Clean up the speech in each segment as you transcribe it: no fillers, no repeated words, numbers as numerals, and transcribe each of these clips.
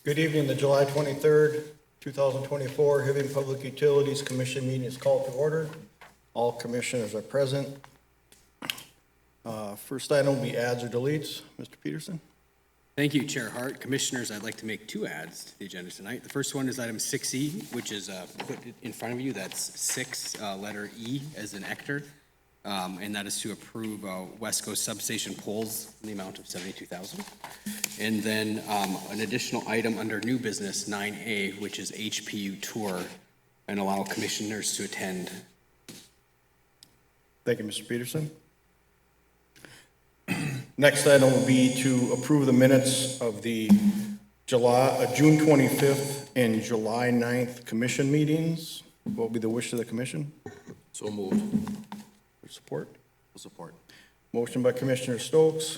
Good evening. The July 23rd, 2024 Hibbing Public Utilities Commission meeting is called to order. All commissioners are present. First item will be adds or deletes. Mr. Peterson. Thank you, Chair Hart. Commissioners, I'd like to make two adds to the agenda tonight. The first one is item 6E, which is put in front of you. That's 6, letter E as in Ector. And that is to approve West Coast substation poles in the amount of $72,000. And then an additional item under new business 9A, which is HPU tour, and allow commissioners to attend. Thank you, Mr. Peterson. Next item will be to approve the minutes of the June 25th and July 9th commission meetings. What will be the wish of the commission? So moved. Support? Support. Motion by Commissioner Stokes,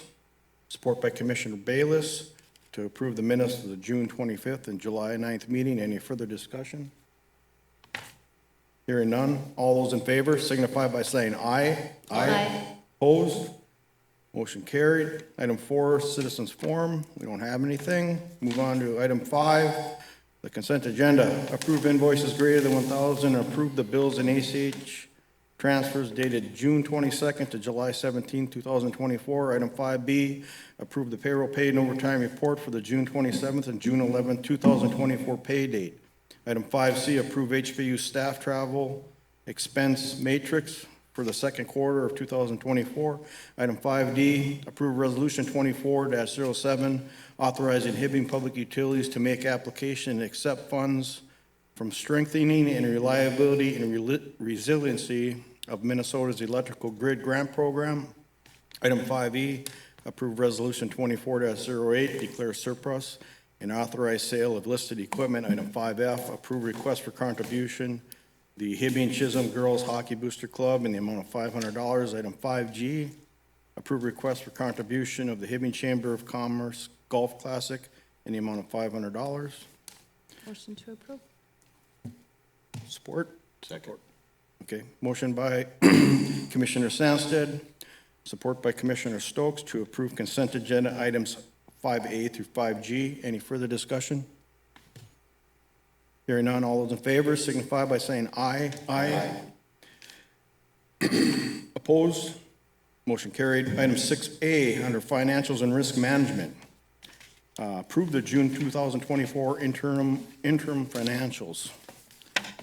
support by Commissioner Bayless to approve the minutes of the June 25th and July 9th meeting. Any further discussion? Hearing none. All those in favor signify by saying aye. Aye. Opposed? Motion carried. Item 4, citizens forum. We don't have anything. Move on to item 5, the consent agenda. Approve invoices greater than 1,000. Approve the bills and ACH transfers dated June 22nd to July 17, 2024. Item 5B, approve the payroll paid and overtime report for the June 27th and June 11th, 2024 pay date. Item 5C, approve HPU staff travel expense matrix for the second quarter of 2024. Item 5D, approve resolution 24-07, authorizing Hibbing Public Utilities to make application and accept funds from strengthening and reliability and resiliency of Minnesota's electrical grid grant program. Item 5E, approve resolution 24-08, declare surplus and authorize sale of listed equipment. Item 5F, approve request for contribution, the Hibbing Chisholm Girls Hockey Booster Club in the amount of $500. Item 5G, approve request for contribution of the Hibbing Chamber of Commerce Golf Classic in the amount of $500. Motion to approve. Support? Second. Okay, motion by Commissioner Sandsted, support by Commissioner Stokes to approve consent agenda items 5A through 5G. Any further discussion? Hearing none, all those in favor signify by saying aye. Aye. Opposed? Motion carried. Item 6A, under financials and risk management. Approve the June 2024 interim financials.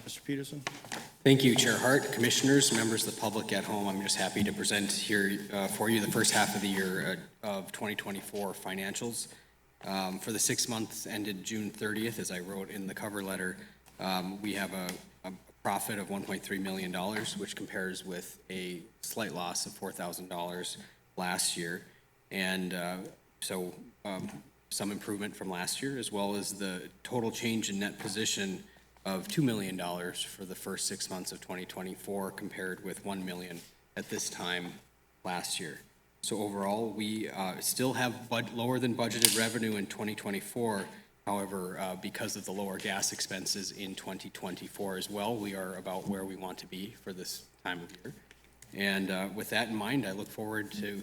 Mr. Peterson? Thank you, Chair Hart, commissioners, members of the public at home. I'm just happy to present here for you the first half of the year of 2024 financials. For the 6 months ended June 30th, as I wrote in the cover letter, we have a profit of $1.3 million, which compares with a slight loss of $4,000 last year. And some improvement from last year, as well as the total change in net position of $2 million for the first 6 months of 2024, compared with $1 million at this time last year. So overall, we still have lower than budgeted revenue in 2024. However, because of the lower gas expenses in 2024 as well, we are about where we want to be for this time of year. And with that in mind, I look forward to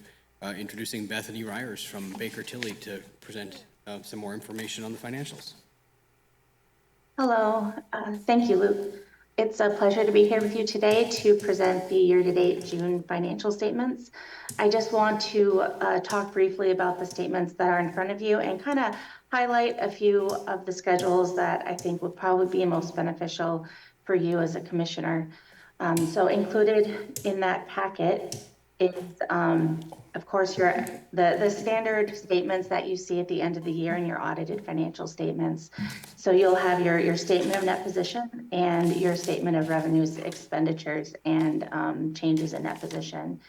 introducing Bethany Ryers from Baker Tilly to present some more information on the financials. Hello, thank you, Luke. It's a pleasure to be here with you today to present the year-to-date June financial statements. I just want to talk briefly about the statements that are in front of you and kind of highlight a few of the schedules that I think would probably be most beneficial for you as a commissioner. So included in that packet is, of course, the standard statements that you see at the end of the year in your audited financial statements. So you'll have your statement of net position and your statement of revenues, expenditures, and changes in net position.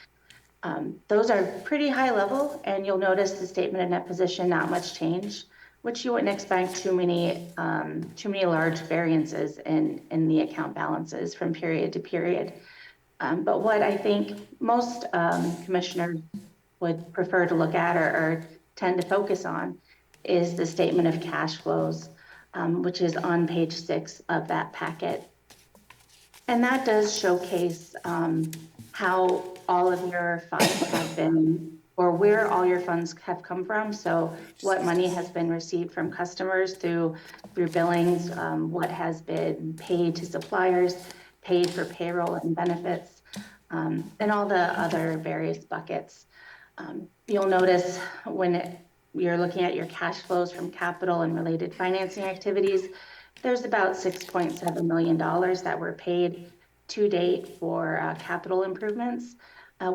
Those are pretty high level, and you'll notice the statement of net position, not much change, which you wouldn't expect too many large variances in the account balances from period to period. But what I think most commissioners would prefer to look at or tend to focus on is the statement of cash flows, which is on page 6 of that packet. And that does showcase how all of your funds have been or where all your funds have come from. So what money has been received from customers through billings, what has been paid to suppliers, paid for payroll and benefits, and all the other various buckets. You'll notice when you're looking at your cash flows from capital and related financing activities, there's about $6.7 million that were paid to date for capital improvements,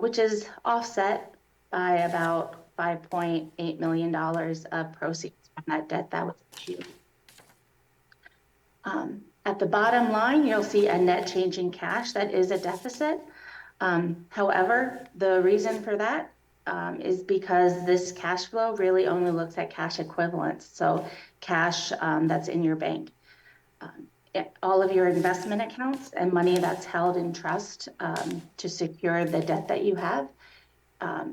which is offset by about $5.8 million of proceeds from that debt that was issued. At the bottom line, you'll see a net change in cash that is a deficit. However, the reason for that is because this cash flow really only looks at cash equivalents, so cash that's in your bank. All of your investment accounts and money that's held in trust to secure the debt that you have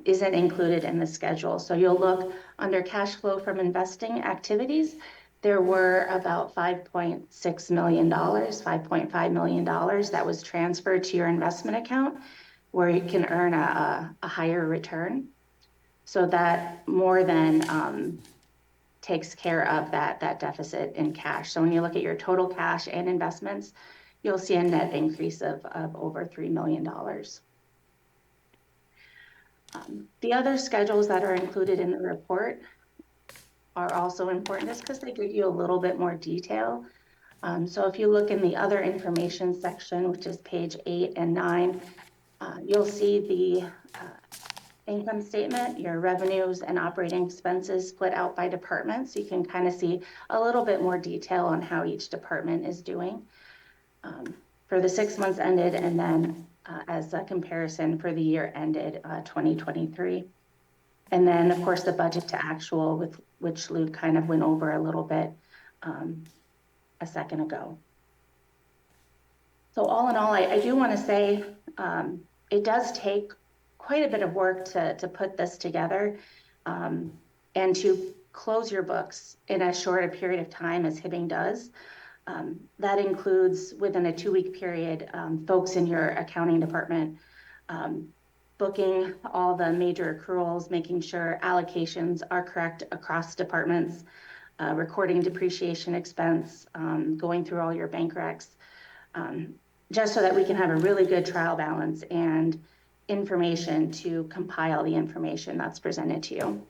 isn't included in the schedule. So you'll look under cash flow from investing activities. There were about $5.6 million, $5.5 million that was transferred to your investment account where you can earn a higher return. So that more than takes care of that deficit in cash. So when you look at your total cash and investments, you'll see a net increase of over $3 million. The other schedules that are included in the report are also important just because they give you a little bit more detail. So if you look in the other information section, which is page 8 and 9, you'll see the income statement, your revenues and operating expenses split out by department. So you can kind of see a little bit more detail on how each department is doing for the 6 months ended, and then as a comparison for the year ended 2023. And then of course the budget to actual, with which Luke kind of went over a little bit a second ago. So all in all, I do want to say it does take quite a bit of work to put this together and to close your books in as short a period of time as Hibbing does. That includes within a 2-week period, folks in your accounting department booking all the major accruals, making sure allocations are correct across departments, recording depreciation expense, going through all your bank recs, just so that we can have a really good trial balance and information to compile the information that's presented to you.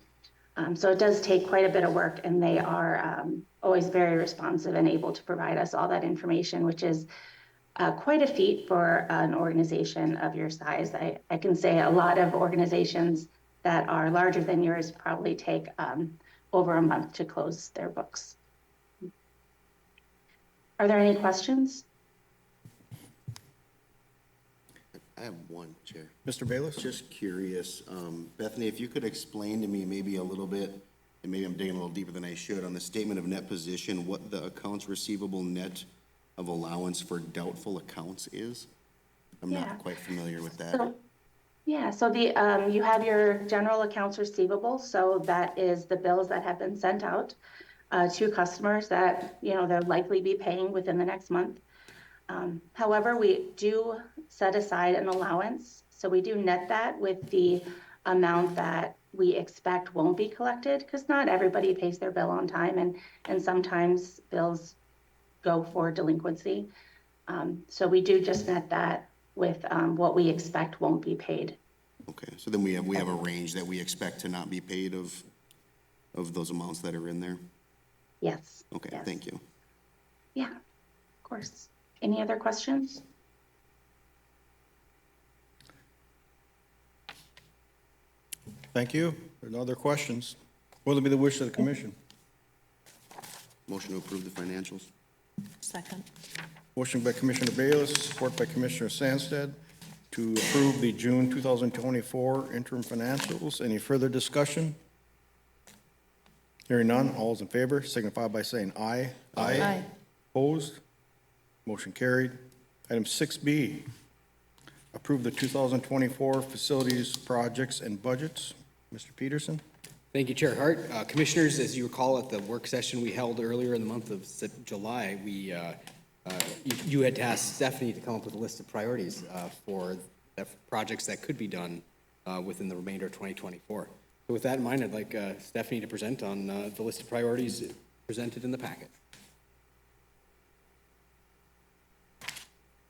So it does take quite a bit of work, and they are always very responsive and able to provide us all that information, which is quite a feat for an organization of your size. I can say a lot of organizations that are larger than yours probably take over a month to close their books. Are there any questions? I have one, Chair. Mr. Bayless? Just curious, Bethany, if you could explain to me maybe a little bit, and maybe I'm digging a little deeper than I should, on the statement of net position, what the accounts receivable net of allowance for doubtful accounts is? I'm not quite familiar with that. So the you have your general accounts receivable. So that is the bills that have been sent out to customers that, you know, they'll likely be paying within the next month. However, we do set aside an allowance. So we do net that with the amount that we expect won't be collected, because not everybody pays their bill on time, and sometimes bills go for delinquency. So we do just net that with what we expect won't be paid. Okay, so then we have a range that we expect to not be paid of those amounts that are in there? Yes. Okay, yes. Thank you. Yeah, of course. Any other questions? Thank you. There are no other questions. What will be the wish of the commission? Motion to approve the financials? Second. Motion by Commissioner Bayless, support by Commissioner Sandsted, to approve the June 2024 interim financials. Any further discussion? Hearing none, all is in favor signify by saying aye. Aye. Opposed? Motion carried. Item 6B, approve the 2024 facilities, projects, and budgets. Mr. Peterson? Thank you, Chair Hart. Commissioners, as you recall at the work session we held earlier in the month of July, you had tasked Stephanie to come up with a list of priorities for the projects that could be done within the remainder of 2024. So with that in mind, I'd like Stephanie to present on the list of priorities presented in the packet.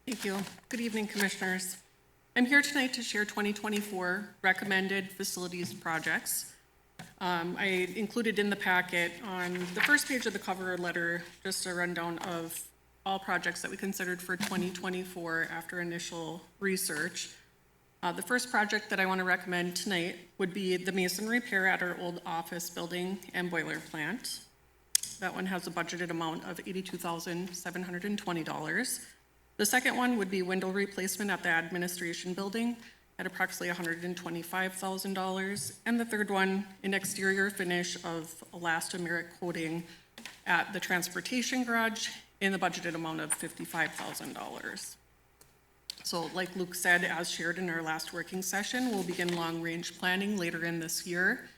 Thank you. Good evening, Commissioners. I'm here tonight to share 2024 recommended facilities projects. I included in the packet on the first page of the cover letter just a rundown of all projects that we considered for 2024 after initial research. The first project that I want to recommend tonight would be the mason repair at our old office building and boiler plant. That one has a budgeted amount of $82,720. The second one would be window replacement at the administration building at approximately $125,000. And the third one, an exterior finish of elastomeric coating at the transportation garage in the budgeted amount of $55,000. So like Luke said, as shared in our last working session, we'll begin long-range planning later in this year.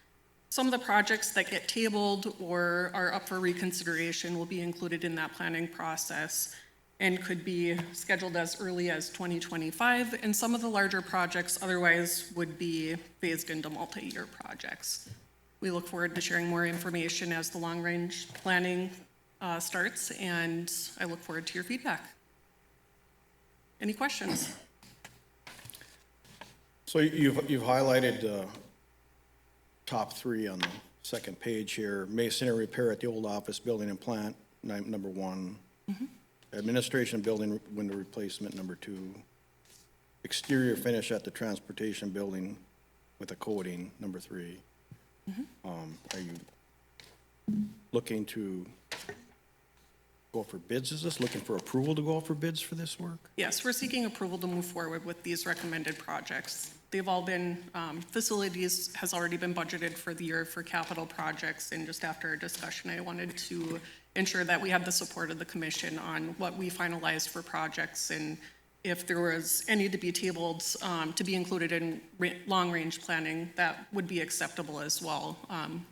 Some of the projects that get tabled or are up for reconsideration will be included in that planning process and could be scheduled as early as 2025, and some of the larger projects otherwise would be phased into multi-year projects. We look forward to sharing more information as the long-range planning starts, and I look forward to your feedback. Any questions? So you've highlighted top three on the second page here. Masonry repair at the old office building and plant, number one. Administration building window replacement, number two. Exterior finish at the transportation building with a coating, number three. Are you looking to go for bids? Is this looking for approval to go out for bids for this work? Yes, we're seeking approval to move forward with these recommended projects. They've all been, facilities has already been budgeted for the year for capital projects, and just after our discussion, I wanted to ensure that we had the support of the commission on what we finalized for projects, and if there was any to be tabled to be included in long-range planning, that would be acceptable as well.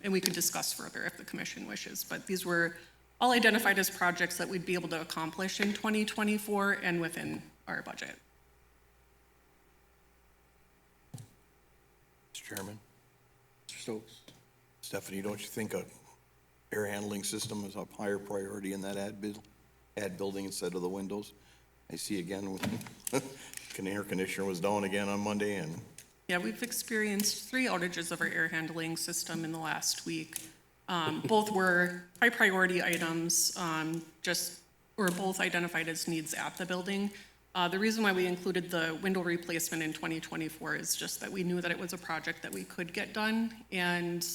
And we could discuss further if the commission wishes, but these were all identified as projects that we'd be able to accomplish in 2024 and within our budget. Mr. Chairman, Mr. Stokes? Stephanie, don't you think a air handling system is a higher priority in that ad building instead of the windows? I see again with the air conditioner was down again on Monday, and Yeah, we've experienced 3 outages of our air handling system in the last week. Both were high priority items, were both identified as needs at the building. The reason why we included the window replacement in 2024 is just that we knew that it was a project that we could get done and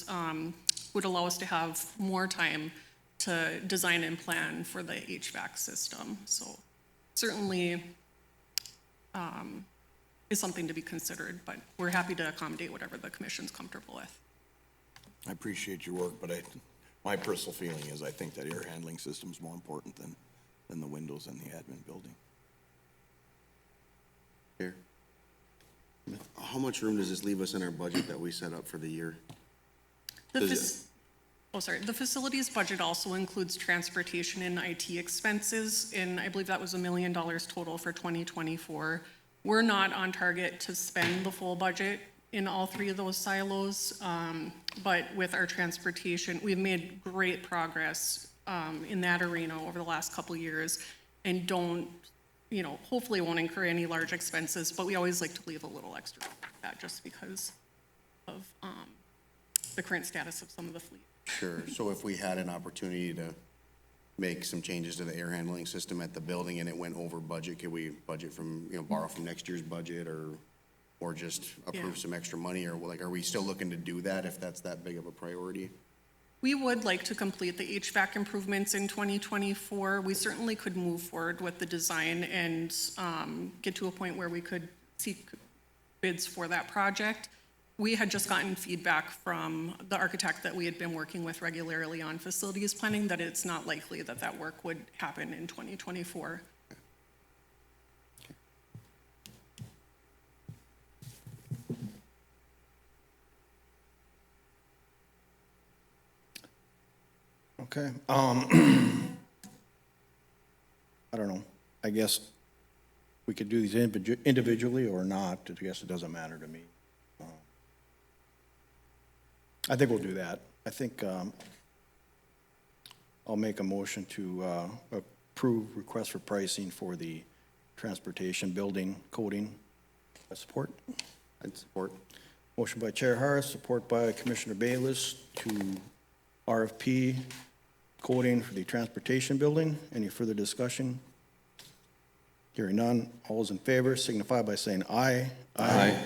would allow us to have more time to design and plan for the HVAC system. So certainly is something to be considered, but we're happy to accommodate whatever the commission's comfortable with. I appreciate your work, but my personal feeling is I think that air handling system is more important than the windows in the admin building. Here. How much room does this leave us in our budget that we set up for the year? The facilities budget also includes transportation and IT expenses, and I believe that was $1 million total for 2024. We're not on target to spend the full budget in all 3 of those silos, but with our transportation, we've made great progress in that arena over the last couple of years, and hopefully won't incur any large expenses, but we always like to leave a little extra for that just because of the current status of some of the fleet. Sure, so if we had an opportunity to make some changes to the air handling system at the building and it went over budget, could we budget from, borrow from next year's budget or just approve some extra money, or are we still looking to do that if that's that big of a priority? We would like to complete the HVAC improvements in 2024. We certainly could move forward with the design and get to a point where we could seek bids for that project. We had just gotten feedback from the architect that we had been working with regularly on facilities planning that it's not likely that that work would happen in 2024. Okay. I don't know. I guess we could do these individually or not. I guess it doesn't matter to me. I think we'll do that. I think, I'll make a motion to, approve request for pricing for the transportation building coating. Support? I'd support. Motion by Chair Harris, support by Commissioner Bayless to RFP coating for the transportation building. Any further discussion? Hearing none, all those in favor signify by saying aye. Aye.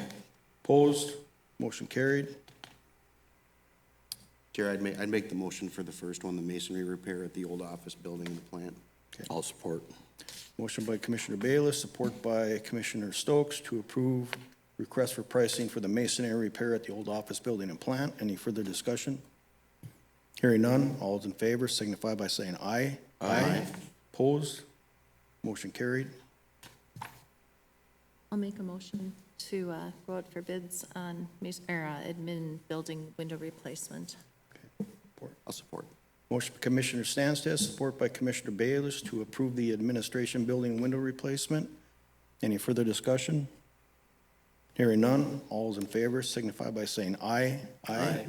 Opposed? Motion carried. Chair, I'd make the motion for the first one, the masonry repair at the old office building in the plant. I'll support. Motion by Commissioner Bayless, support by Commissioner Stokes to approve request for pricing for the masonry repair at the old office building and plant. Any further discussion? Hearing none, all those in favor signify by saying aye. Aye. Opposed? Motion carried. I'll make a motion to go out for bids on admin building window replacement. I'll support. Motion by Commissioner Stansted, support by Commissioner Bayless to approve the administration building window replacement. Any further discussion? Hearing none, all those in favor signify by saying aye. Aye.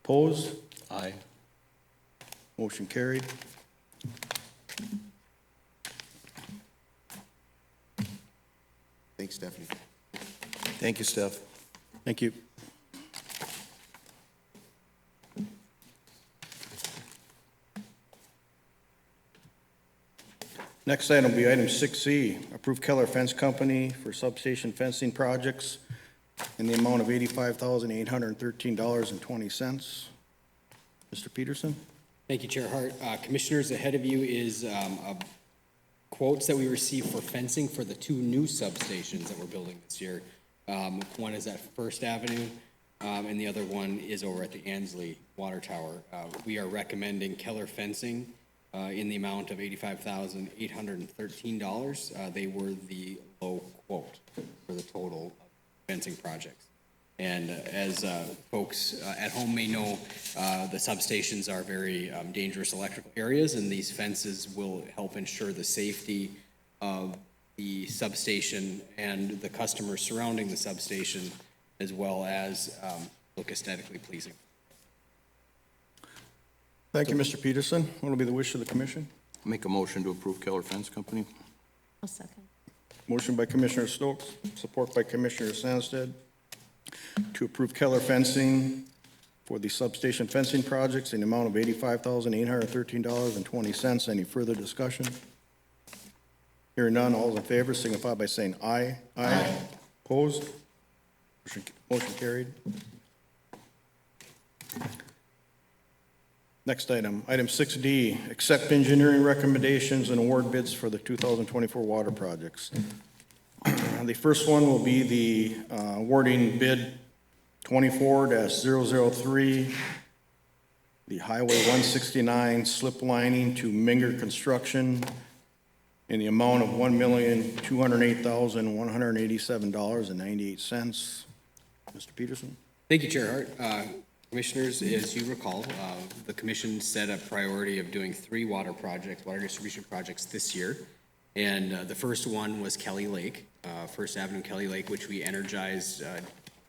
Opposed? Aye. Motion carried. Thanks, Stephanie. Thank you, Steph. Thank you. Next item will be item 6C, approve Keller Fence Company for substation fencing projects in the amount of $85,813.20. Mr. Peterson? Thank you, Chair Hart. Commissioners, ahead of you is quotes that we received for fencing for the two new substations that we're building this year. One is at First Avenue, and the other one is over at the Ansley Water Tower. We are recommending Keller Fencing in the amount of $85,813. They were the low quote for the total fencing projects. And as folks at home may know, the substations are very dangerous electrical areas, and these fences will help ensure the safety of the substation and the customers surrounding the substation, as well as look aesthetically pleasing. Thank you, Mr. Peterson. What will be the wish of the commission? Make a motion to approve Keller Fence Company. I'll second. Motion by Commissioner Stokes, support by Commissioner Sandsted to approve Keller Fencing for the substation fencing projects in the amount of $85,813.20. Any further discussion? Hearing none, all those in favor signify by saying aye. Aye. Opposed? Motion carried. Next item, item 6D, accept engineering recommendations and award bids for the 2024 water projects. The first one will be the awarding bid 24-003, the Highway 169 slip lining to Minger Construction in the amount of $1,208,187.98. Mr. Peterson? Thank you, Chair Hart. Commissioners, as you recall, the commission set a priority of doing 3 water distribution projects this year. And the first one was Kelly Lake, First Avenue Kelly Lake, which we energized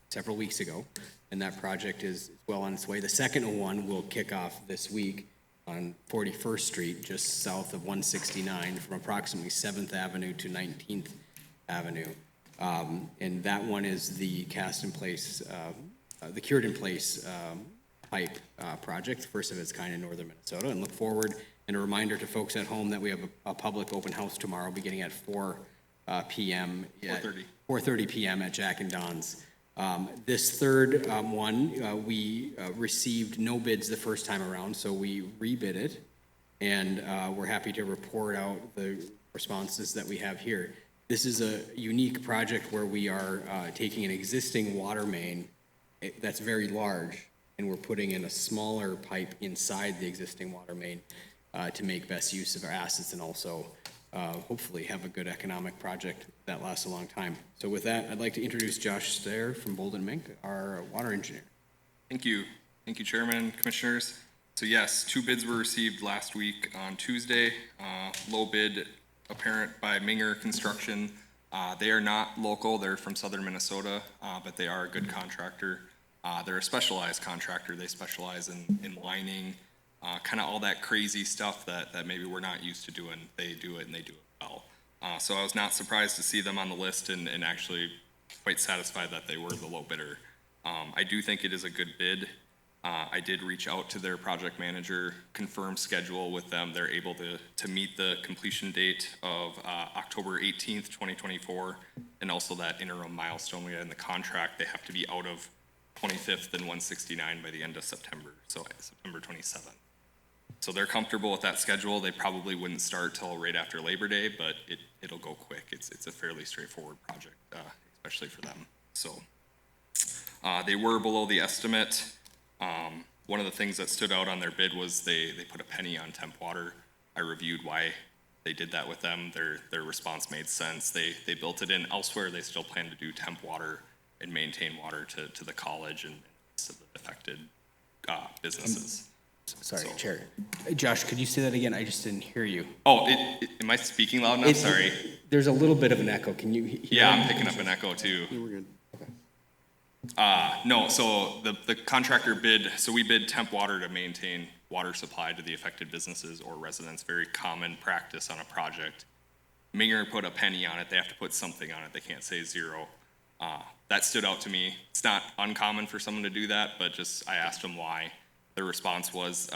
several weeks ago. And that project is well on its way. The second one will kick off this week on 41st Street, just south of 169, from approximately 7th Avenue to 19th Avenue. And that one is the cured in place pipe project, first of its kind in northern Minnesota, and look forward. And a reminder to folks at home that we have a public open house tomorrow beginning at 4 p.m. 4:30 p.m. at Jack and Don's. This third one, we received no bids the first time around, so we rebid it, and we're happy to report out the responses that we have here. This is a unique project where we are taking an existing water main that's very large, and we're putting in a smaller pipe inside the existing water main to make best use of our assets and also hopefully have a good economic project that lasts a long time. So with that, I'd like to introduce Josh Stair from Bolden Mink, our water engineer. Thank you. Thank you, Chairman, Commissioners. So yes, 2 bids were received last week on Tuesday. Low bid apparent by Minger Construction. They are not local, they're from southern Minnesota, but they are a good contractor. They're a specialized contractor. They specialize in lining, kind of all that crazy stuff that maybe we're not used to doing. They do it and they do it well. So I was not surprised to see them on the list and actually quite satisfied that they were the low bidder. I do think it is a good bid. I did reach out to their project manager, confirm schedule with them. They're able to meet the completion date of October 18th, 2024, and also that interim milestone we had in the contract. They have to be out of 25th and 169 by the end of September, so September 27th. So they're comfortable with that schedule. They probably wouldn't start till right after Labor Day, but it'll go quick. It's a fairly straightforward project, especially for them. So they were below the estimate. One of the things that stood out on their bid was they put a penny on temp water. I reviewed why they did that with them. Their response made sense. They built it in elsewhere. They still plan to do temp water and maintain water to the college and to the affected businesses. Sorry, So- Chair. Josh, could you say that again? I just didn't hear you. Oh, am I speaking loud enough? Sorry. There's a little bit of an echo. Can you hear? Yeah, me? I'm picking up an echo too. We're good. No, so the contractor bid, so we bid temp water to maintain water supply to the affected businesses or residents, very common practice on a project. Minger put a penny on it, they have to put something on it, they can't say zero. That stood out to me. It's not uncommon for someone to do that, but just, I asked them why. Their response was,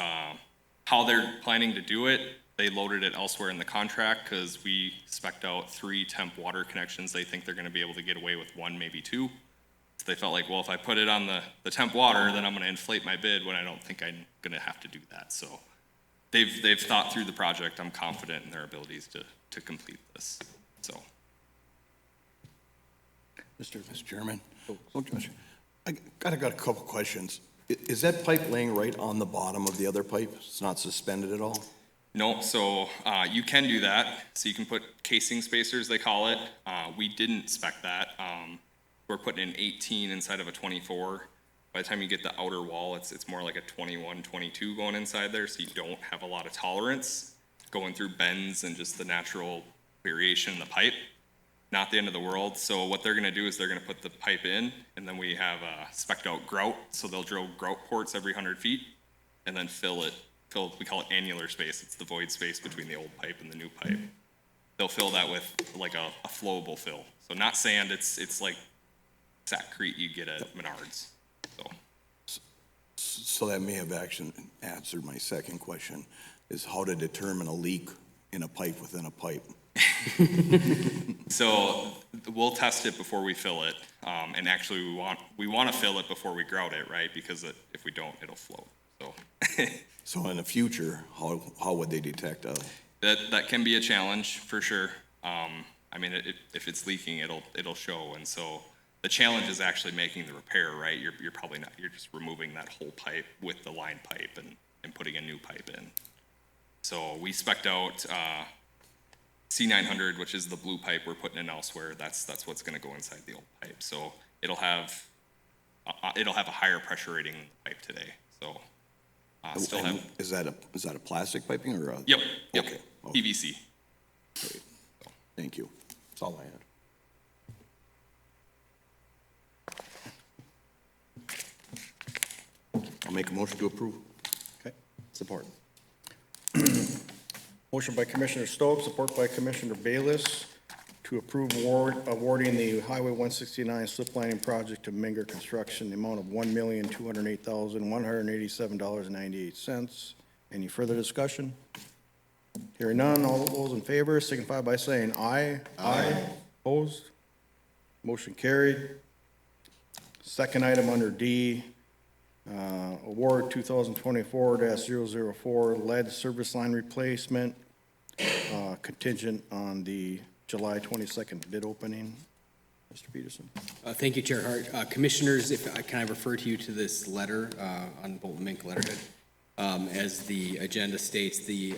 how they're planning to do it, they loaded it elsewhere in the contract, because we spec'd out 3 temp water connections, they think they're gonna be able to get away with 1, maybe 2. So they felt like, well, if I put it on the temp water, then I'm gonna inflate my bid when I don't think I'm gonna have to do that. So they've thought through the project. I'm confident in their abilities to complete this, so. Mr. Chairman, oh, Josh, I got a couple questions. Is that pipe laying right on the bottom of the other pipe? It's not suspended at all? No, so you can do that. So you can put casing spacers, they call it. We didn't spec that. We're putting an 18 inside of a 24. By the time you get the outer wall, it's more like a 21, 22 going inside there, so you don't have a lot of tolerance going through bends and just the natural variation in the pipe. Not the end of the world. So what they're gonna do is they're gonna put the pipe in, and then we have spec'd out grout. So they'll drill grout ports every 100 feet, and then fill, we call it annular space. It's the void space between the old pipe and the new pipe. They'll fill that with like a flowable fill. So not sand, it's like Sackcrete you get at Menards, so. So that may have actually answered my second question, is how to determine a leak in a pipe within a pipe. So we'll test it before we fill it, and actually we want to fill it before we grout it, right? Because if we don't, it'll float, so. So in the future, how would they detect a? That can be a challenge, for sure. I mean, if it's leaking, it'll show, and so the challenge is actually making the repair, right? You're probably not, you're just removing that whole pipe with the line pipe and putting a new pipe in. So we spec'd out C900, which is the blue pipe we're putting in elsewhere. That's what's gonna go inside the old pipe. So it'll have a higher pressure rating than the pipe today, so. Still have. Is that a plastic piping or a? Yep. Okay. PVC. Great. Thank you. That's all I had. I'll make a motion to approve. Okay. Support. Motion by Commissioner Stokes, support by Commissioner Bayless to approve awarding the Highway 169 slip lining project to Minger Construction, the amount of $1,208,187.98. Any further discussion? Hearing none, all those in favor signify by saying aye. Aye. Opposed? Motion carried. Second item under D, award 2024-004 lead service line replacement, contingent on the July 22nd bid opening. Mr. Peterson. Thank you, Chair Hart. Commissioners, can I refer to you to this letter on Bolton Mink letterhead? As the agenda states, the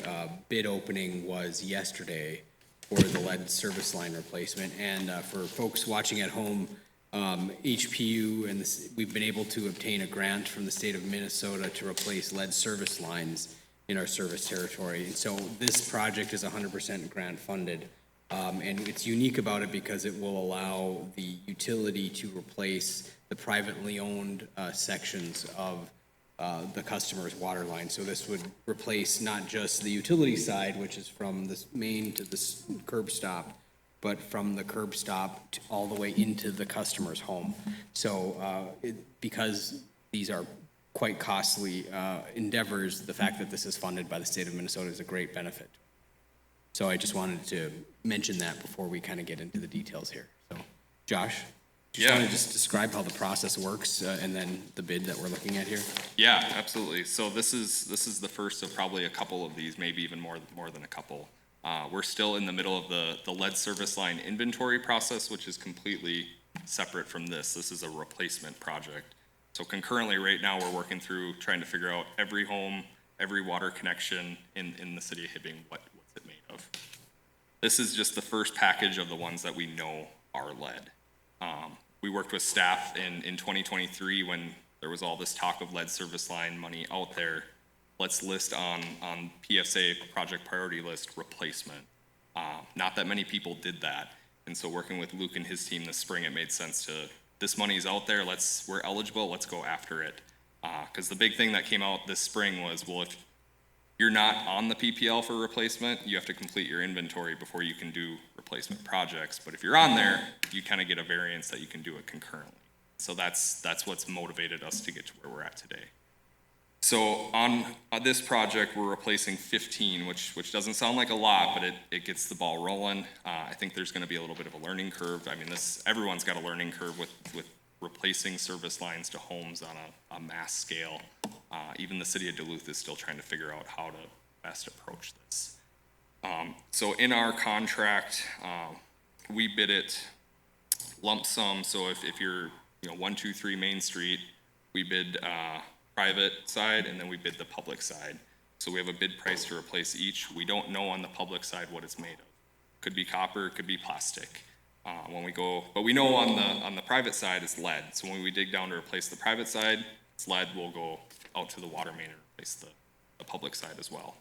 bid opening was yesterday for the lead service line replacement. And for folks watching at home, HPU and we've been able to obtain a grant from the state of Minnesota to replace lead service lines in our service territory. And so this project is 100% grant funded. And it's unique about it because it will allow the utility to replace the the privately owned sections of the customer's water line. So this would replace not just the utility side, which is from the main to the curb stop, but from the curb stop all the way into the customer's home. So because these are quite costly endeavors, the fact that this is funded by the state of Minnesota is a great benefit. So I just wanted to mention that before we kind of get into the details here. So, Josh? Just Yeah. want to just describe how the process works and then the bid that we're looking at here? Yeah, absolutely. So this is the first of probably a couple of these, maybe even more than a couple. We're still in the middle of the lead service line inventory process, which is completely separate from this. This is a replacement project. So concurrently, right now, we're working through trying to figure out every home, every water connection in the city of Hibbing, what's it made of. This is just the first package of the ones that we know are lead. We worked with staff in 2023 when there was all this talk of lead service line money out there. Let's list on PSA, project priority list, replacement. Not that many people did that. And so working with Luke and his team this spring, it made sense to, this money's out there, we're eligible, let's go after it. Because the big thing that came out this spring was, well, if you're not on the PPL for replacement, you have to complete your inventory before you can do replacement projects. But if you're on there, you kind of get a variance that you can do it concurrently. So that's what's motivated us to get to where we're at today. So on this project, we're replacing 15, which doesn't sound like a lot, but it gets the ball rolling. I think there's gonna be a little bit of a learning curve. I mean, everyone's got a learning curve with replacing service lines to homes on a mass scale. Even the city of Duluth is still trying to figure out how to best approach this. So in our contract, we bid it lump sum. So if you're 123 Main Street, we bid private side and then we bid the public side. So we have a bid price to replace each. We don't know on the public side what it's made of. Could be copper, could be plastic. But we know on the private side it's lead. So when we dig down to replace the private side, it's lead. We'll go out to the water main and replace the public side as well.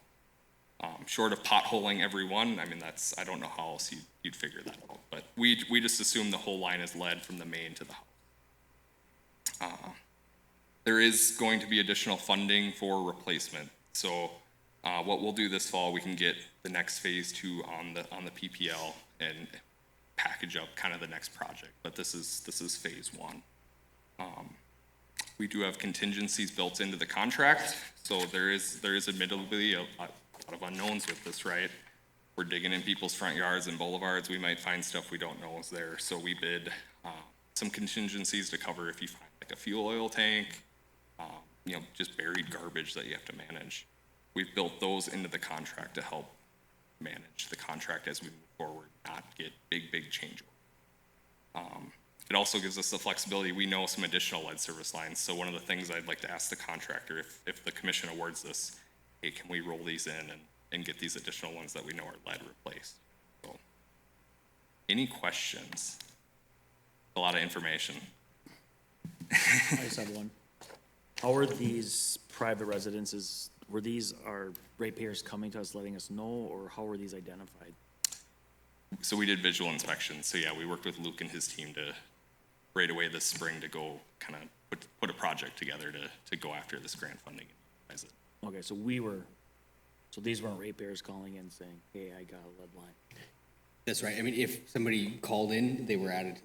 Short of potholing every one, I mean, I don't know how else you'd figure that out. But we just assume the whole line is lead from the main to the house. There is going to be additional funding for replacement. So what we'll do this fall, we can get the next phase 2 on the PPL and package up kind of the next project. But this is phase 1. We do have contingencies built into the contract, so there is admittedly a lot of unknowns with this, right? We're digging in people's front yards and boulevards. We might find stuff we don't know is there. So we bid some contingencies to cover if you find like a fuel oil tank, just buried garbage that you have to manage. We've built those into the contract to help manage the contract as we move forward, not get big change. It also gives us the flexibility. We know some additional lead service lines. So one of the things I'd like to ask the contractor, if the commission awards this, hey, can we roll these in and get these additional ones that we know are lead replaced? So, any questions? A lot of information. I just have one. How are these private residences, are ratepayers coming to us letting us know, or how are these identified? So we did visual inspections. So yeah, we worked with Luke and his team to right away this spring to go kind of put a project together to go after this grant funding. Okay, so these weren't ratepayers calling in saying, hey, I got a lead line. That's right. I mean, if somebody called in, they were added.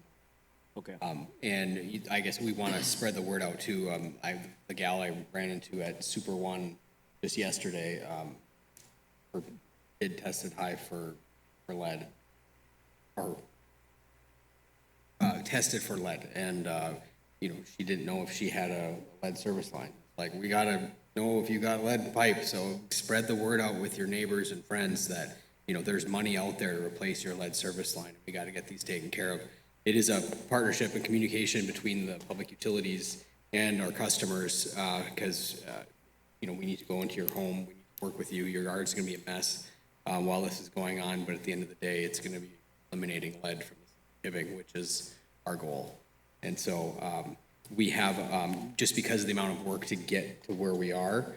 Okay. And I guess we want to spread the word out too. The gal I ran into at Super One just yesterday, her kid tested high for lead, or tested for lead, and she didn't know if she had a lead service line. Like, we gotta know if you got lead pipe, so spread the word out with your neighbors and friends that there's money out there to replace your lead service line. We got to get these taken care of. It is a partnership and communication between the public utilities and our customers, because we need to go into your home, we need to work with you. Your yard's going to be a mess while this is going on, but at the end of the day, it's going to be eliminating lead from Hibbing, which is our goal. And so we have, just because of the amount of work to get to where we are,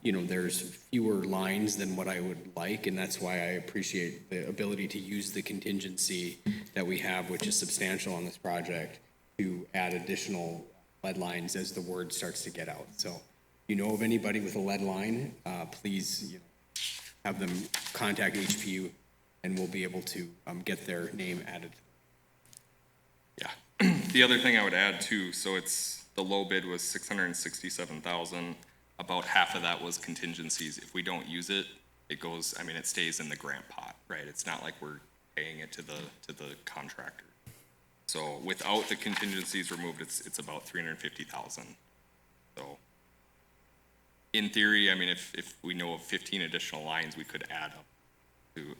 there's fewer lines than what I would like, and that's why I appreciate the ability to use the contingency that we have, which is substantial on this project, to add additional lead lines as the word starts to get out. So if you know of anybody with a lead line, please have them contact HPU and we'll be able to get their name added. Yeah. The other thing I would add too, so the low bid was 667,000. About half of that was contingencies. If we don't use it, it goes, it stays in the grant pot, right? It's not like we're paying it to the contractor. So without the contingencies removed, it's about 350,000. So in theory, if we know of 15 additional lines, we could add up to,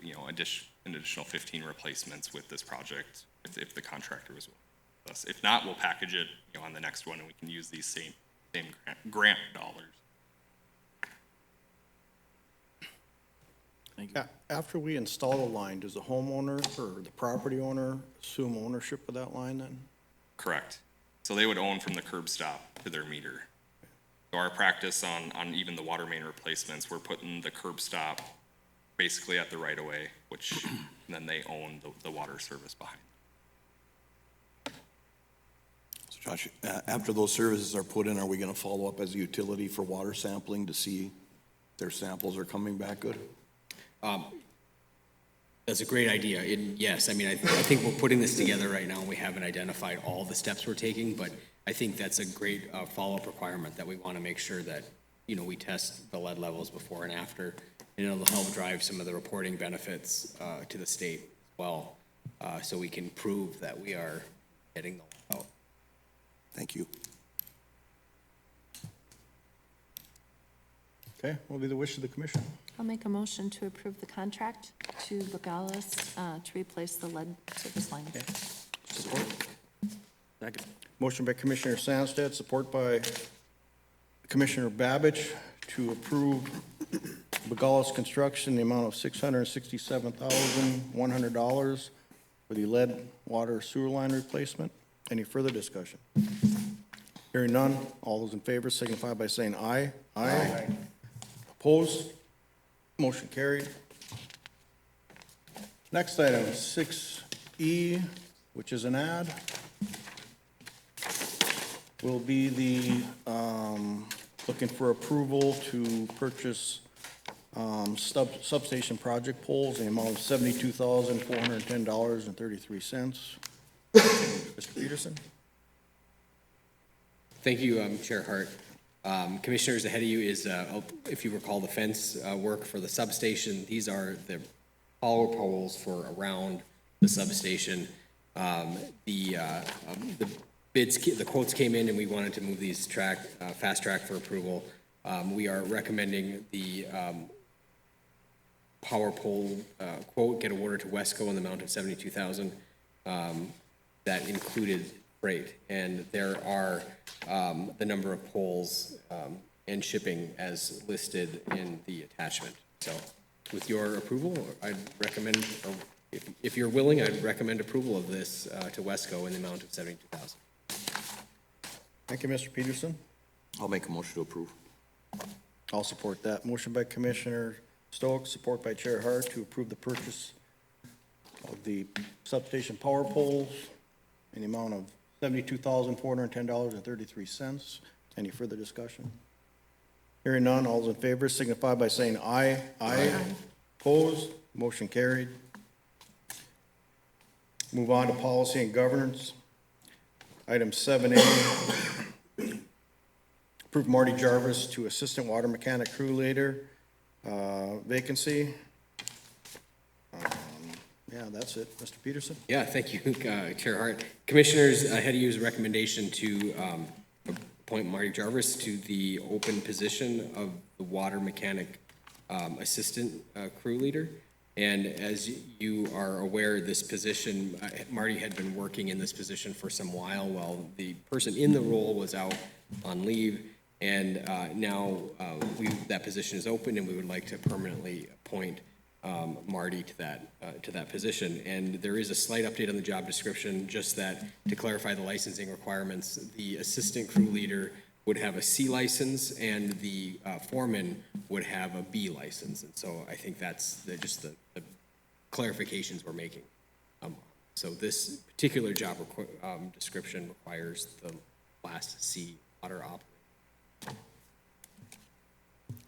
an additional 15 replacements with this project if the contractor was willing. Thus, if not, we'll package it, on the next one and we can use these same grant dollars. Thank you. After we install the line, does the homeowner or the property owner assume ownership of that line then? Correct. So they would own from the curb stop to their meter. So our practice on even the water main replacements, we're putting the curb stop basically at the right of way, which then they own the water service behind. So Josh, after those services are put in, are we gonna follow up as a utility for water sampling to see if their samples are coming back good? That's a great idea. Yes, I think we're putting this together right now. We haven't identified all the steps we're taking, but I think that's a great follow-up requirement that we want to make sure that, we test the lead levels before and after. And it'll help drive some of the reporting benefits to the state as well, so we can prove that we are getting the lead out. Thank you. Okay, what will be the wish of the commission? I'll make a motion to approve the contract to Bogalis to replace the lead service lines. Support? Second. Motion by Commissioner Sandsted, support by Commissioner Babbage to approve Bogalis Construction, in the amount of $667,100 for the lead water sewer line replacement. Any further discussion? Hearing none, all those in favor signify by saying aye. Aye. Opposed? Motion carried. Next item, 6E, which is an ad, will be the, looking for approval to purchase substation project poles in the amount of $72,410.33. Mr. Peterson? Thank you, Chair Hart. Commissioners, ahead of you is, if you recall, the fence work for the substation. These are the power poles for around the substation. The quotes came in and we wanted to move these fast track for approval. We are recommending the power pole quote get awarded to Wesco in the amount of $72,000. That included freight, and there are the number of poles and shipping as listed in the attachment. So with your approval, I'd recommend, or if you're willing, I'd recommend approval of this to Wesco in the amount of $72,000. Thank you, Mr. Peterson. I'll make a motion to approve. I'll support that. Motion by Commissioner Stokes, support by Chair Hart to approve the purchase of the substation power poles in the amount of $72,410.33. Any further discussion? Hearing none, all those in favor signify by saying aye. Aye. Opposed? Motion carried. Move on to policy and governance. Item 7A, approve Marty Jarvis to assistant water mechanic crew leader, vacancy. Yeah, that's it. Mr. Peterson? Yeah, thank you, Chair Hart. Commissioners, ahead of you is a recommendation to appoint Marty Jarvis to the open position of the water mechanic assistant crew leader. And as you are aware, this position, Marty had been working in this position for some while the person in the role was out on leave. And now that position is open and we would like to permanently appoint Marty to that position. And there is a slight update on the job description, just that to clarify the licensing requirements, the assistant crew leader would have a C license and the foreman would have a B license. And so I think that's just the clarifications we're making. So this particular job description requires the Class C water operator.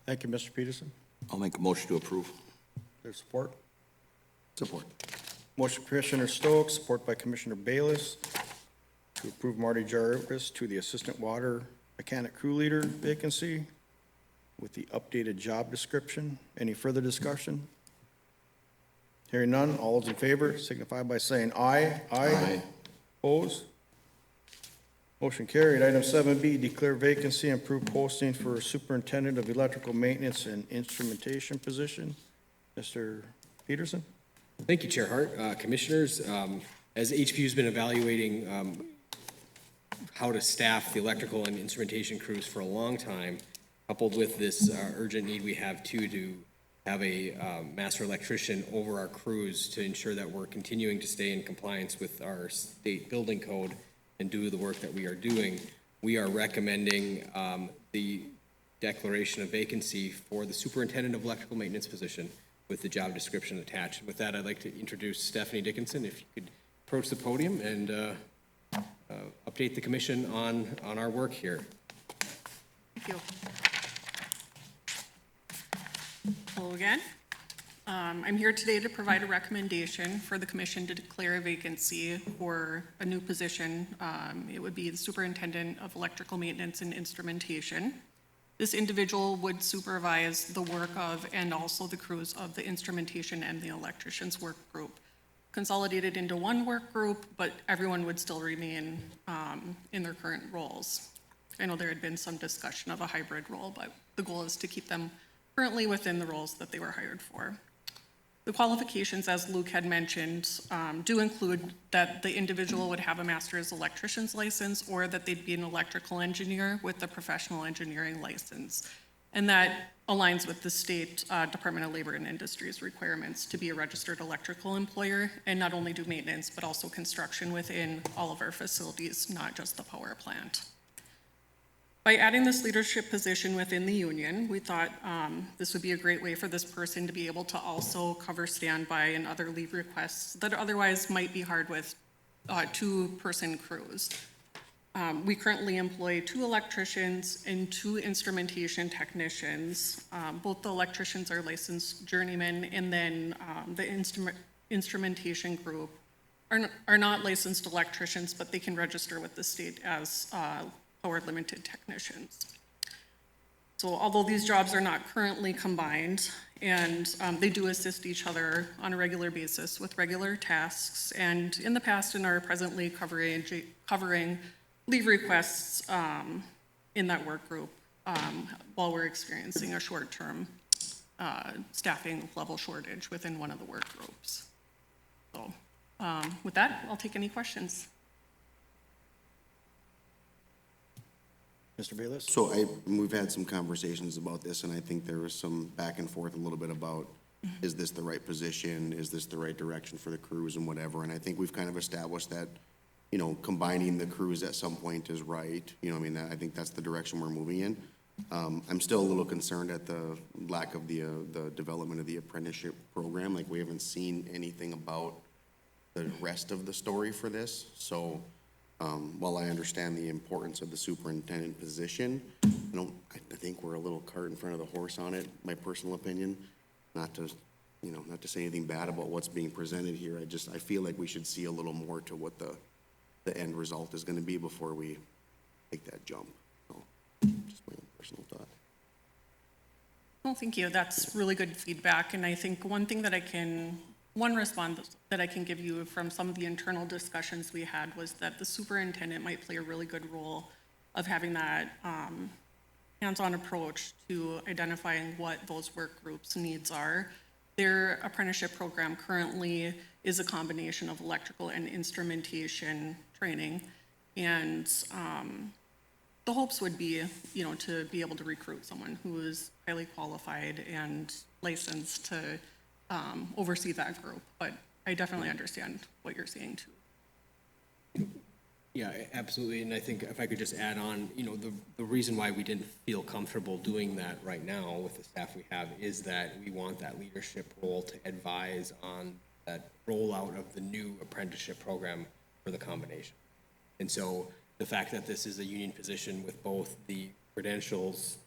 Thank you, Mr. Peterson. I'll make a motion to approve. There's support. Support. Motion Commissioner Stokes, support by Commissioner Bayless, to approve Marty Jarvis to the Assistant Water Mechanic Crew Leader vacancy with the updated job description. Any further discussion? Hearing none, all those in favor signify by saying aye. Aye. Opposed? Motion carried. Item 7B, declare vacancy and approve posting for Superintendent of Electrical Maintenance and Instrumentation position. Mr. Peterson? Thank you, Chair Hart. Commissioners, as HPU's been evaluating how to staff the electrical and instrumentation crews for a long time, coupled with this urgent need we have to have a master electrician over our crews to ensure that we're continuing to stay in compliance with our state building code and do the work that we are doing, we are recommending the declaration of vacancy for the Superintendent of Electrical Maintenance position with the job description attached. With that, I'd like to introduce Stephanie Dickinson. If you could approach the podium and update the commission on our work here. Thank you. Hello again. I'm here today to provide a recommendation for the commission to declare a vacancy for a new position. It would be the Superintendent of Electrical Maintenance and Instrumentation. This individual would supervise the work of and also the crews of the instrumentation and the electricians work group, consolidated into one work group, but everyone would still remain in their current roles. I know there had been some discussion of a hybrid role, but the goal is to keep them currently within the roles that they were hired for. The qualifications, as Luke had mentioned, do include that the individual would have a master's electrician's license or that they'd be an electrical engineer with a professional engineering license. And that aligns with the state Department of Labor and Industries requirements to be a registered electrical employer and not only do maintenance, but also construction within all of our facilities, not just the power plant. By adding this leadership position within the union, we thought this would be a great way for this person to be able to also cover standby and other leave requests that otherwise might be hard with two-person crews. We currently employ 2 electricians and 2 instrumentation technicians. Both the electricians are licensed journeymen, and then the instrumentation group are not licensed electricians, but they can register with the state as power limited technicians. So although these jobs are not currently combined, and they do assist each other on a regular basis with regular tasks, and in the past and are presently covering leave requests in that work group while we're experiencing a short-term staffing level shortage within one of the work groups. So with that, I'll take any questions. Mr. Bayless? So we've had some conversations about this, and I think there was some back and forth a little bit about, is this the right position? Is this the right direction for the crews and whatever? And I think we've kind of established that, you know, combining the crews at some point is right. You know, I mean, I think that's the direction we're moving in. I'm still a little concerned at the lack of the development of the apprenticeship program. Like, we haven't seen anything about the rest of the story for this. So, while I understand the importance of the superintendent position, I think we're a little cart in front of the horse on it, my personal opinion. Not to say anything bad about what's being presented here. I feel like we should see a little more to what the end result is gonna be before we take that jump. So, just my own personal thought. Well, thank you. That's really good feedback. And I think one response that I can give you from some of the internal discussions we had was that the superintendent might play a really good role of having that hands-on approach to identifying what those work groups' needs are. Their apprenticeship program currently is a combination of electrical and instrumentation training. And the hopes would be, to be able to recruit someone who is highly qualified and licensed to oversee that group, but I definitely understand what you're saying too. Yeah, absolutely, and I think if I could just add on, the reason why we didn't feel comfortable doing that right now with the staff we have is that we want that leadership role to advise on that rollout of the new apprenticeship program for the combination. And so the fact that this is a union position with both the credentials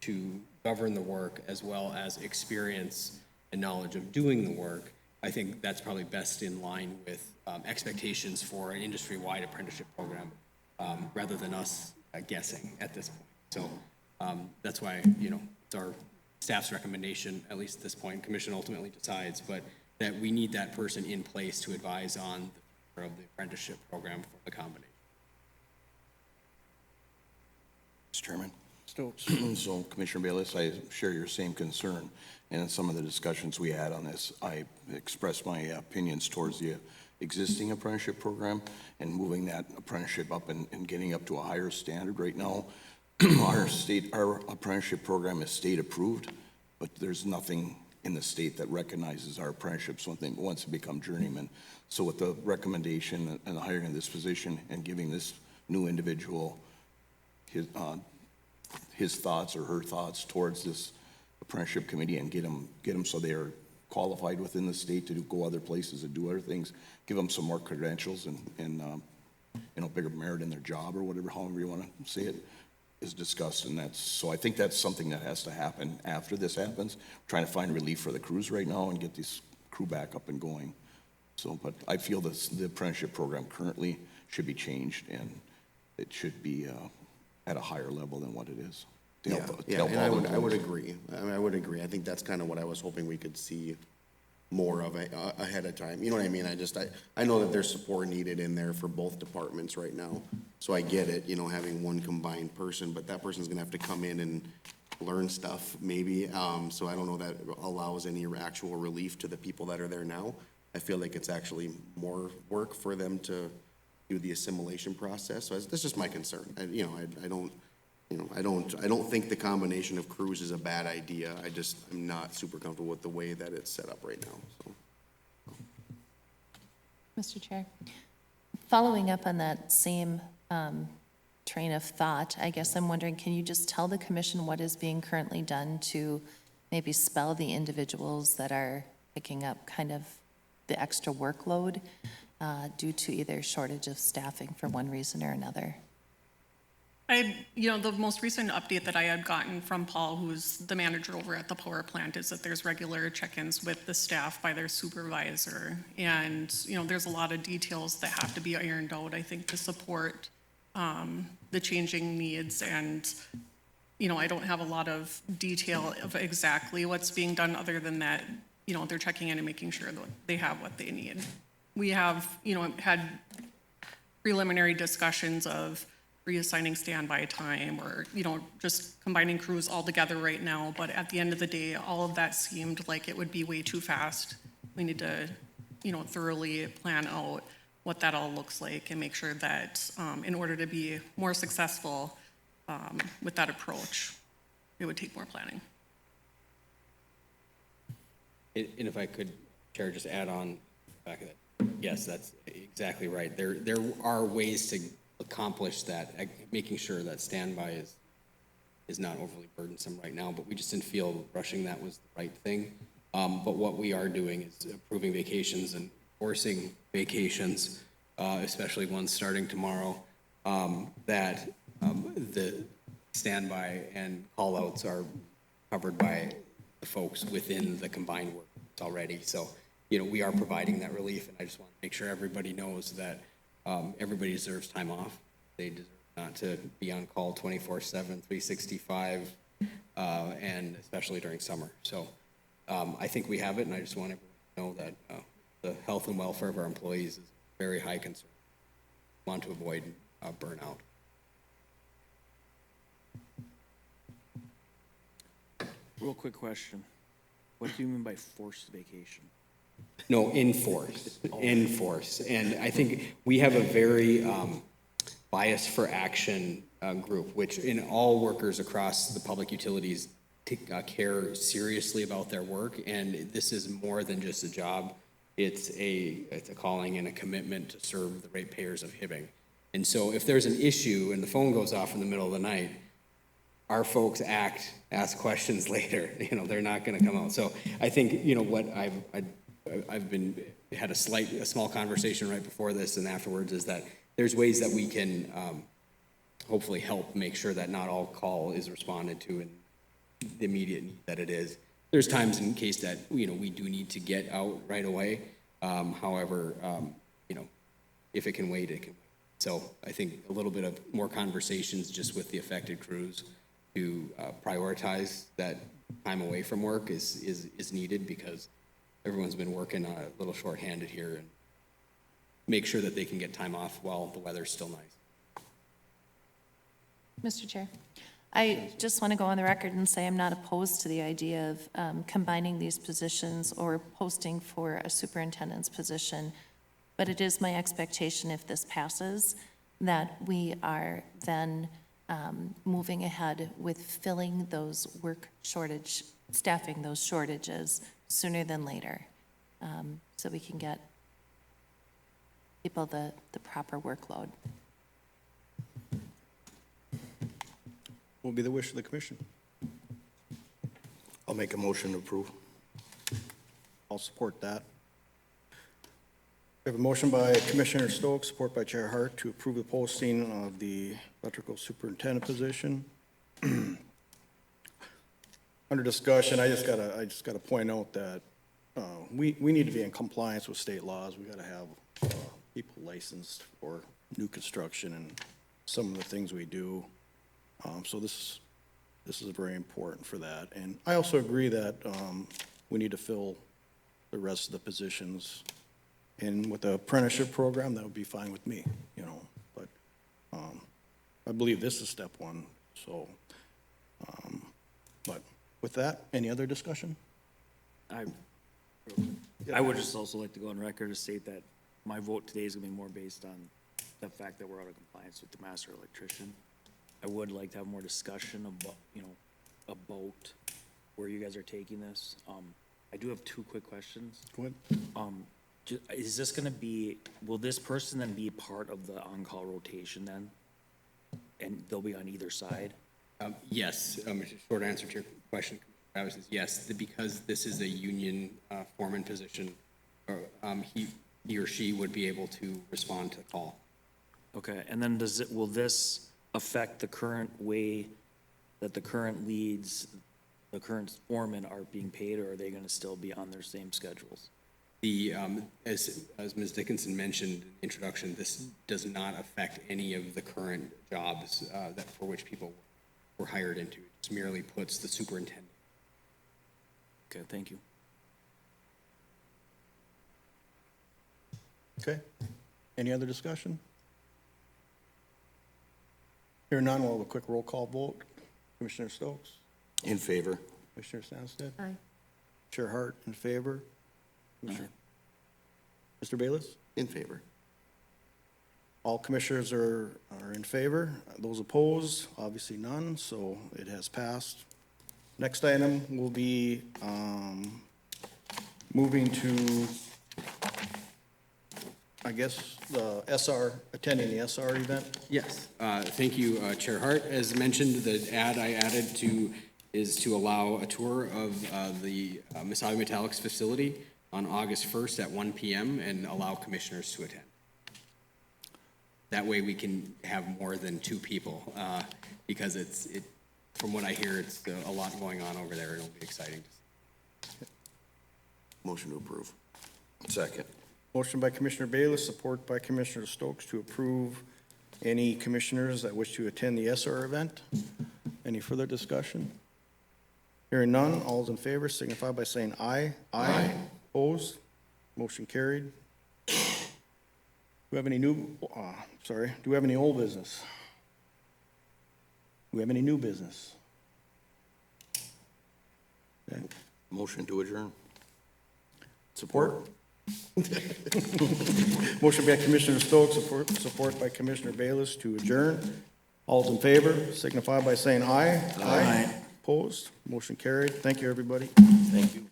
to govern the work as well as experience and knowledge of doing the work, I think that's probably best in line with expectations for an industry-wide apprenticeship program, rather than us guessing at this point. So that's why, it's our staff's recommendation, at least at this point, commission ultimately decides, but that we need that person in place to advise on the future of the apprenticeship program for the combination. Mr. Chairman. So Commissioner Bayless, I share your same concern. And in some of the discussions we had on this, I expressed my opinions towards the existing apprenticeship program and moving that apprenticeship up and getting up to a higher standard. Right now, our apprenticeship program is state approved, but there's nothing in the state that recognizes our apprenticeships once they become journeymen. So with the recommendation and the hiring of this position and giving this new individual his thoughts or her thoughts towards this apprenticeship committee and get them so they are qualified within the state to go other places and do other things, give them some more credentials and bigger merit in their job or whatever, however you want to say it, is discussed. And so I think that's something that has to happen after this happens. We're trying to find relief for the crews right now and get this crew back up and going. So, but I feel the apprenticeship program currently should be changed, and it should be at a higher level than what it is. And I would agree. I would agree. I think that's kind of what I was hoping we could see more of ahead of time. You know what I mean? I know that there's support needed in there for both departments right now. So I get it, having one combined person, but that person's gonna have to come in and learn stuff maybe. So I don't know that allows any actual relief to the people that are there now. I feel like it's actually more work for them to do the assimilation process. So that's just my concern. I don't think the combination of crews is a bad idea. I'm not super comfortable with the way that it's set up right now, so. Mr. Chair, following up on that same train of thought, I guess I'm wondering, can you just tell the commission what is being currently done to maybe spell the individuals that are picking up kind of the extra workload due to either shortage of staffing for one reason or another? The most recent update that I had gotten from Paul, who's the manager over at the power plant, is that there's regular check-ins with the staff by their supervisor. And, there's a lot of details that have to be ironed out, I think, to support the changing needs. And, I don't have a lot of detail of exactly what's being done other than that, they're checking in and making sure that they have what they need. We have, had preliminary discussions of reassigning standby time or, just combining crews all together right now. But at the end of the day, all of that seemed like it would be way too fast. We need to, thoroughly plan out what that all looks like and make sure that in order to be more successful with that approach, it would take more planning. And if I could, Chair, just add on the fact that, yes, that's exactly right. There are ways to accomplish that, making sure that standby is not overly burdensome right now, but we just didn't feel rushing that was the right thing. But what we are doing is approving vacations and forcing vacations, especially ones starting tomorrow, that the standby and call-outs are covered by the folks within the combined work already. So, we are providing that relief, and I just want to make sure everybody knows that everybody deserves time off. They deserve not to be on call 24/7, 365, and especially during summer. So I think we have it, and I just want everyone to know that the health and welfare of our employees is a very high concern. We want to avoid burnout. Real quick question. What do you mean by forced vacation? No, in force. And I think we have a very bias for action group, which in all workers across the public utilities care seriously about their work. And this is more than just a job. It's a calling and a commitment to serve the ratepayers of Hibbing. And so if there's an issue and the phone goes off in the middle of the night, our folks ask questions later. They're not going to come out. So I think, what I had a small conversation right before this and afterwards, is that there's ways that we can hopefully help make sure that not all call is responded to in the immediate need that it is. There's times in case that, we do need to get out right away. However, if it can wait, it can. So I think a little bit of more conversations just with the affected crews to prioritize that time away from work is needed, because everyone's been working a little shorthanded here, and make sure that they can get time off while the weather's still nice. Mr. Chair, I just want to go on the record and say I'm not opposed to the idea of combining these positions or posting for a superintendent's position, but it is my expectation, if this passes, that we are then moving ahead with filling those staffing those shortages sooner than later, so we can get people the proper workload. What will be the wish of the commission? I'll make a motion to approve. I'll support that. We have a motion by Commissioner Stokes, support by Chair Hart, to approve the posting of the electrical superintendent position. Under discussion, I just gotta point out that we need to be in compliance with state laws. We gotta have people licensed for new construction and some of the things we do. So this is very important for that. And I also agree that we need to fill the rest of the positions. And with the apprenticeship program, that would be fine with me, but I believe this is step one, so, but with that, any other discussion? I would just also like to go on record to state that my vote today is gonna be more based on the fact that we're out of compliance with the master electrician. I would like to have more discussion about, about where you guys are taking this. I do have two quick questions. Go ahead. Is this gonna be, will this person then be part of the on-call rotation then? And they'll be on either side? Yes, short answer to your question, Travis, is yes, because this is a union foreman position, he or she would be able to respond to the call. Okay, and then will this affect the current way that the current leads, the current foremen are being paid, or are they gonna still be on their same schedules? As Ms. Dickinson mentioned in the introduction, this does not affect any of the current jobs for which people were hired into. It just merely puts the superintendent. Okay, thank you. Okay, any other discussion? Hearing none, we'll have a quick roll call vote. Commissioner Stokes? In favor. Commissioner Sandsted? Aye. Chair Hart, in favor? Mr. Bayless? In favor. All commissioners are in favor. Those opposed, obviously none, so it has passed. Next item will be moving to, I guess, the attending the SR event. Yes, thank you, Chair Hart. As mentioned, the ad I added is to allow a tour of the Mesabi Metallics facility on August 1st at 1 p.m. and allow commissioners to attend. That way we can have more than 2 people, because from what I hear, it's a lot going on over there. It'll be exciting. Motion to approve. Second. Motion by Commissioner Bayless, support by Commissioner Stokes to approve any commissioners that wish to attend the SR event. Any further discussion? Hearing none, all those in favor signify by saying aye. Aye. Opposed? Motion carried. Do we have any do we have any old business? Do we have any new business? Okay. Motion to adjourn. Support? Motion by Commissioner Stokes, support by Commissioner Bayless to adjourn. All those in favor signify by saying aye. Aye. Opposed? Motion carried. Thank you, everybody. Thank you.